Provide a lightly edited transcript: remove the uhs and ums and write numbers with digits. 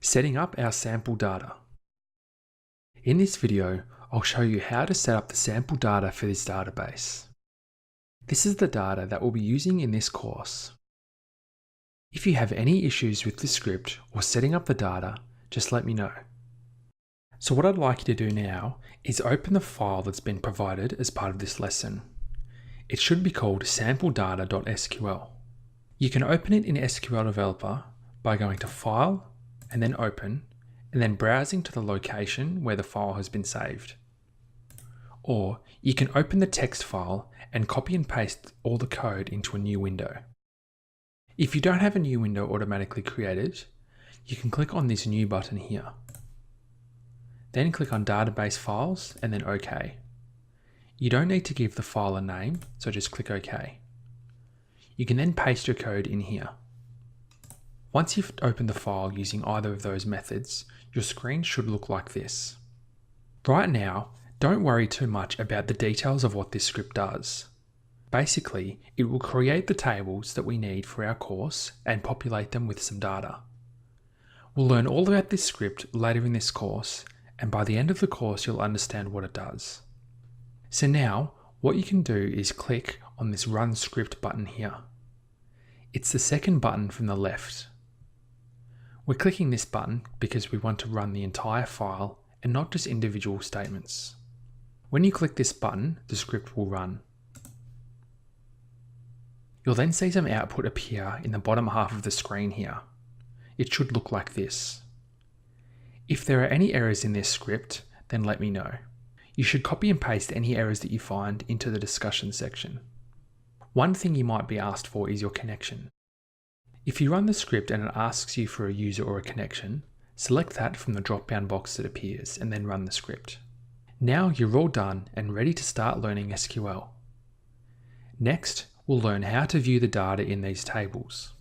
Setting up our sample data. In this video, I'll show you how to set up the sample data for this database. This is the data that we'll be using in this course. If you have any issues with the script or setting up the data, just let me know. So what I'd like you to do now is open the file that's been provided as part of this lesson. It should be called sampledata.sql. You can open it in SQL Developer by going to File and then Open, and then browsing to the location where the file has been saved. Or you can open the text file and copy and paste all the code into a new window. If you don't have a new window automatically created, you can click on this New button here. Then click on Database Files and then OK. You don't need to give the file a name, so just click OK. You can then paste your code in here. Once you've opened the file using either of those methods, your screen should look like this. Right now, don't worry too much about the details of what this script does. Basically, it will create the tables that we need for our course and populate them with some data. We'll learn all about this script later in this course, and by the end of the course you'll understand what it does. So now, what you can do is click on this Run Script button here. It's the second button from the left. We're clicking this button because we want to run the entire file and not just individual statements. When you click this button, the script will run. You'll then see some output appear in the bottom half of the screen here. It should look like this. If there are any errors in this script, then let me know. You should copy and paste any errors that you find into the discussion section. One thing you might be asked for is your connection. If you run the script and it asks you for a user or a connection, select that from the drop-down box that appears and then run the script. Now you're all done and ready to start learning SQL. Next, we'll learn how to view the data in these tables.